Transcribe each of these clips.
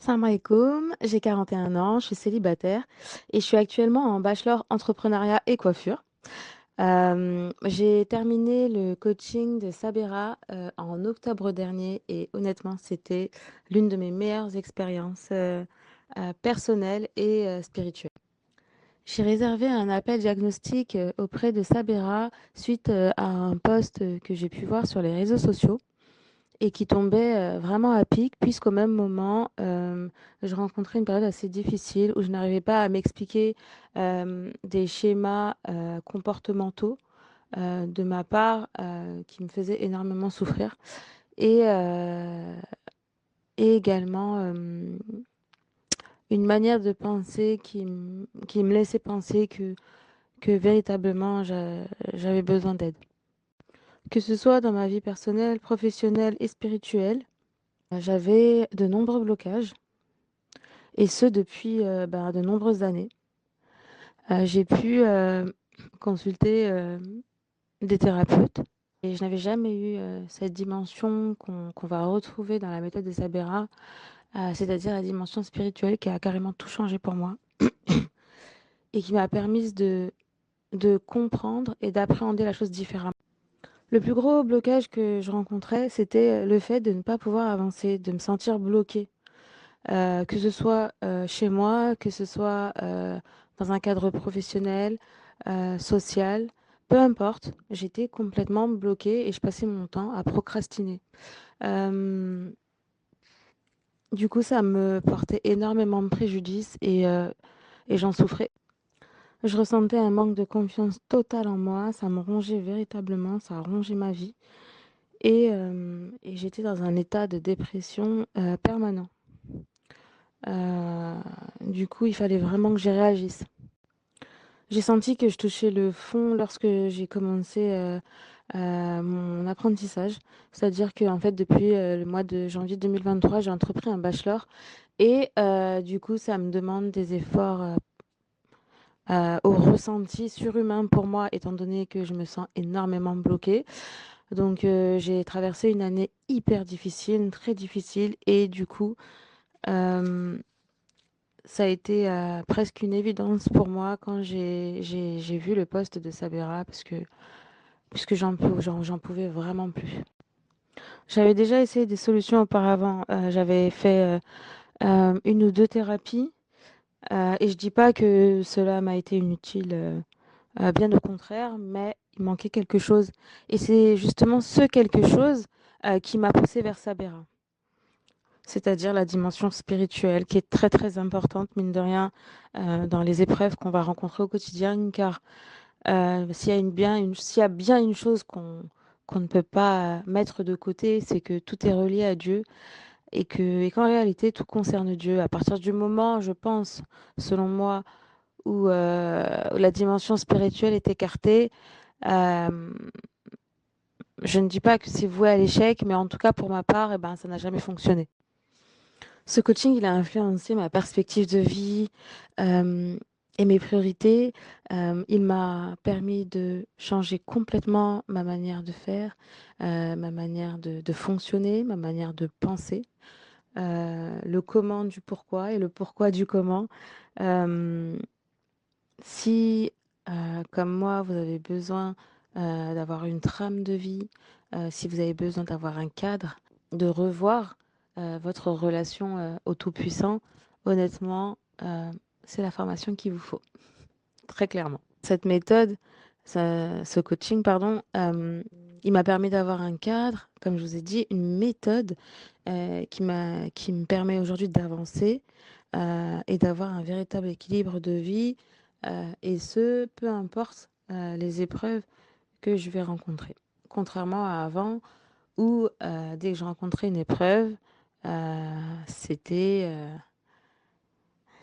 Salam alaikum, j'ai 41 ans, je suis célibataire et je suis actuellement en bachelor entrepreneuriat et coiffure. J'ai terminé le coaching de Sabera en octobre dernier et honnêtement, c'était l'une de mes meilleures expériences personnelles et spirituelles. J'ai réservé un appel diagnostic auprès de Sabera suite à un post que j'ai pu voir sur les réseaux sociaux et qui tombait vraiment à pic, puisqu'au même moment, je rencontrais une période assez difficile où je n'arrivais pas à m'expliquer des schémas comportementaux de ma part qui me faisaient énormément souffrir et, euh, et également une manière de penser qui me laissait penser que véritablement j'avais besoin d'aide. Que ce soit dans ma vie personnelle, professionnelle et spirituelle, j'avais de nombreux blocages et ce depuis de nombreuses années. J'ai pu consulter des thérapeutes et je n'avais jamais eu cette dimension qu'on va retrouver dans la méthode des Sabera, c'est-à-dire la dimension spirituelle qui a carrément tout changé pour moi et qui m'a permis de comprendre et d'appréhender la chose différemment. Le plus gros blocage que je rencontrais, c'était le fait de ne pas pouvoir avancer, de me sentir bloquée. Que ce soit chez moi, que ce soit dans un cadre professionnel, social, peu importe, j'étais complètement bloquée et je passais mon temps à procrastiner. Euh, du coup, ça me portait énormément de préjudice et j'en souffrais. Je ressentais un manque de confiance totale en moi, ça me rongeait véritablement, ça a rongé ma vie et j'étais dans un état de dépression permanent. Euh, du coup, il fallait vraiment que j'y réagisse. J'ai senti que je touchais le fond lorsque j'ai commencé mon apprentissage. C'est-à-dire que en fait, depuis le mois de janvier 2023, j'ai entrepris un bachelor et du coup, ça me demande des efforts au ressenti surhumain pour moi, étant donné que je me sens énormément bloquée. Donc, j'ai traversé une année hyper difficile, très difficile, et du coup, euh, ça a été presque une évidence pour moi quand j'ai vu le poste de Sabera puisque j'en pouvais vraiment plus. J'avais déjà essayé des solutions auparavant. J'avais fait une ou deux thérapies et je dis pas que cela m'a été inutile, bien au contraire, mais il manquait quelque chose. Et c'est justement ce quelque chose qui m'a poussée vers Sabera. C'est-à-dire la dimension spirituelle qui est très très importante, mine de rien, dans les épreuves qu'on va rencontrer au quotidien, car s'il y a bien une chose qu'on ne peut pas mettre de côté, c'est que tout est relié à Dieu et qu'en réalité, tout concerne Dieu. À partir du moment, je pense, selon moi, où la dimension spirituelle est écartée, euh, je ne dis pas que c'est voué à l'échec, mais en tout cas, pour ma part, eh ben, ça n'a jamais fonctionné. Ce coaching, il a influencé ma perspective de vie euh, et mes priorités. Il m'a permis de changer complètement ma manière de faire, ma manière de fonctionner, ma manière de penser, le comment du pourquoi et le pourquoi du comment. Euh, si, comme moi, vous avez besoin d'avoir une trame de vie, si vous avez besoin d'avoir un cadre, de revoir votre relation au Tout-Puissant, honnêtement, c'est la formation qu'il vous faut, très clairement. Cette méthode, ce coaching, pardon, il m'a permis d'avoir un cadre, comme je vous ai dit, une méthode qui me permet aujourd'hui d'avancer et d'avoir un véritable équilibre de vie, et ce, peu importe les épreuves que je vais rencontrer. Contrairement à avant, où dès que je rencontrais une épreuve, c'était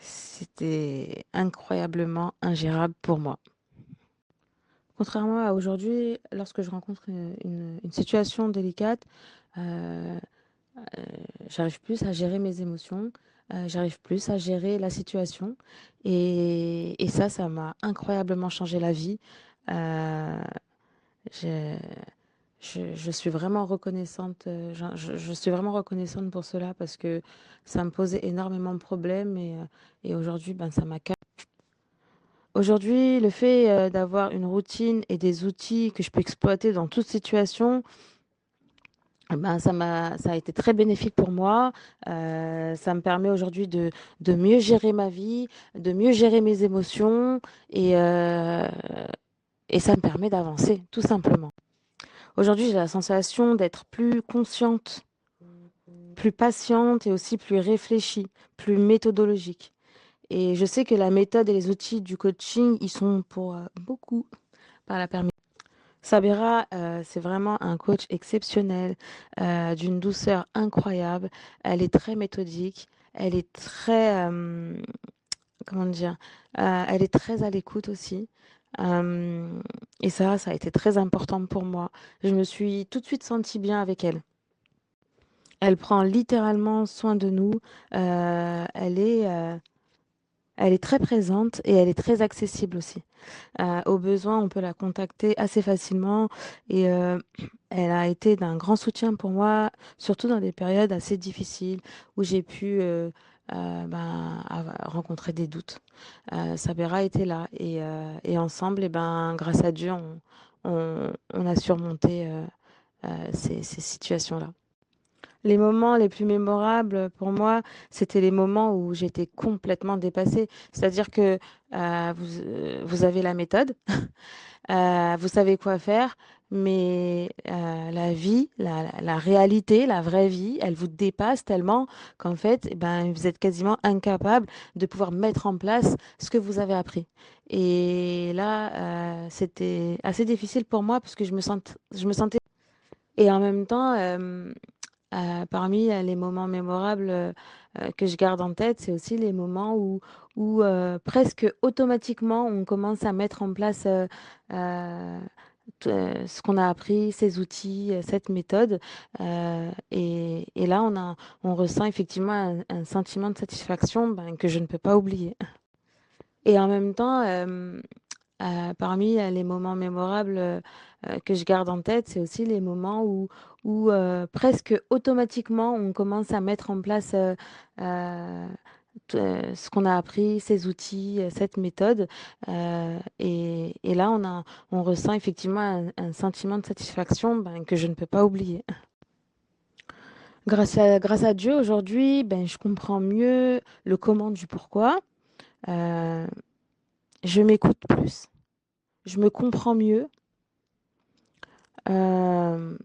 c'était incroyablement ingérable pour moi. Contrairement à aujourd'hui, lorsque je rencontre une situation délicate, euh, euh, j'arrive plus à gérer mes émotions, j'arrive plus à gérer la situation. Et ça m'a incroyablement changé la vie. Euh, j'ai- Je suis vraiment reconnaissante, je suis vraiment reconnaissante pour cela parce que ça me posait énormément de problèmes et aujourd'hui, ben, ça m'a aujourd'hui, le fait, d'avoir une routine et des outils que je peux exploiter dans toute situation, eh ben, ça a été très bénéfique pour moi. Ça me permet aujourd'hui de mieux gérer ma vie, de mieux gérer mes émotions et heu et ça me permet d'avancer, tout simplement. Aujourd'hui, j'ai la sensation d'être plus consciente, plus patiente et aussi plus réfléchie, plus méthodologique. Et je sais que la méthode et les outils du coaching, ils sont pour beaucoup par la permission. Sabira, c'est vraiment un coach exceptionnel, d'une douceur incroyable. Elle est très méthodique, elle est très, comment dire? Elle est très à l'écoute aussi. Hem et ça a été très important pour moi. Je me suis tout de suite sentie bien avec elle. Elle prend littéralement soin de nous, elle est très présente et elle est très accessible aussi. Au besoin, on peut la contacter assez facilement et elle a été d'un grand soutien pour moi, surtout dans des périodes assez difficiles où j'ai pu, ben, rencontrer des doutes. Sabera était là et ensemble, et ben, grâce à Dieu, on a surmonté ces situations-là. Les moments les plus mémorables pour moi, c'était les moments où j'étais complètement dépassée. C'est-à-dire que vous avez la méthode, vous savez quoi faire, mais la vie, la réalité, la vraie vie, elle vous dépasse tellement qu'en fait, eh ben, vous êtes quasiment incapable de pouvoir mettre en place ce que vous avez appris. Et là, c'était assez difficile pour moi parce que je me sentais et en même temps, parmi, les moments mémorables, que je garde en tête, c'est aussi les moments où presque automatiquement, on commence à mettre en place, ce qu'on a appris, ces outils, cette méthode, et là, on ressent effectivement un sentiment de satisfaction, ben, que je ne peux pas oublier. Et en même temps, parmi, les moments mémorables, que je garde en tête, c'est aussi les moments où presque automatiquement, on commence à mettre en place, ce qu'on a appris, ces outils, cette méthode, et là, on ressent effectivement un sentiment de satisfaction, ben, que je ne peux pas oublier. Grâce à Dieu, aujourd'hui, ben, je comprends mieux le comment du pourquoi, heu, je m'écoute plus, je me comprends mieux. Hem,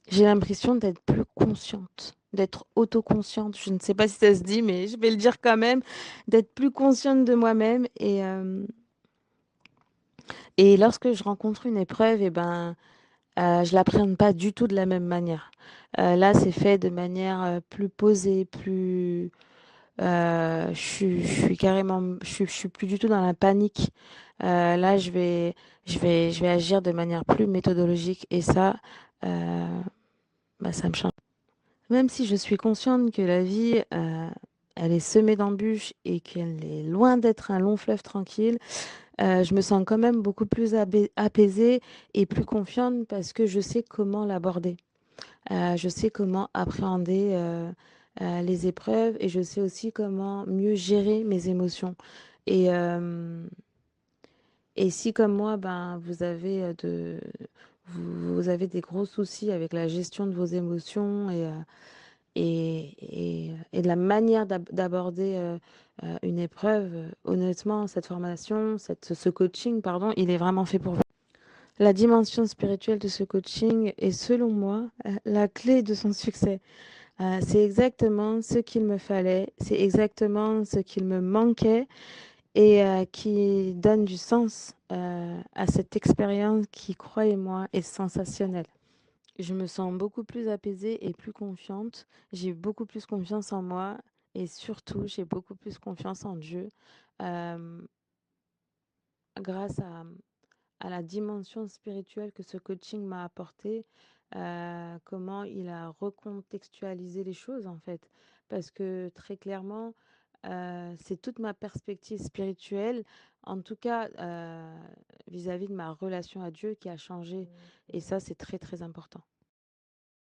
j'ai l'impression d'être plus consciente, d'être autoconsciente. Je ne sais pas si ça se dit, mais je vais le dire quand même, d'être plus consciente de moi-même et lorsque je rencontre une épreuve et ben, je l'appréhende pas du tout de la même manière. Là, c'est fait de manière, plus posée, plus, je suis carrément je suis plus du tout dans la panique. Là, je vais agir de manière plus méthodologique et ça, heu, bah, ça me change. Même si je suis consciente que la vie, elle est semée d'embûches et qu'elle est loin d'être un long fleuve tranquille, je me sens quand même beaucoup plus apaisée et plus confiante parce que je sais comment l'aborder. Je sais comment appréhender, les épreuves et je sais aussi comment mieux gérer mes émotions et hem et si comme moi, ben, vous avez des gros soucis avec la gestion de vos émotions et de la manière d'aborder, une épreuve, honnêtement, cette formation, ce coaching, pardon, il est vraiment fait pour vous. La dimension spirituelle de ce coaching est, selon moi, la clé de son succès. C'est exactement ce qu'il me fallait, c'est exactement ce qu'il me manquait et qui donne du sens, à cette expérience qui, croyez-moi, est sensationnelle. Je me sens beaucoup plus apaisée et plus confiante. J'ai beaucoup plus confiance en moi et surtout, j'ai beaucoup plus confiance en Dieu, hem, grâce à la dimension spirituelle que ce coaching m'a apportée, comment il a recontextualisé les choses, en fait. Parce que très clairement, C'est toute ma perspective spirituelle, en tout cas, vis-à-vis de ma relation à Dieu qui a changé Mmh et mh. ça, c'est très, très important.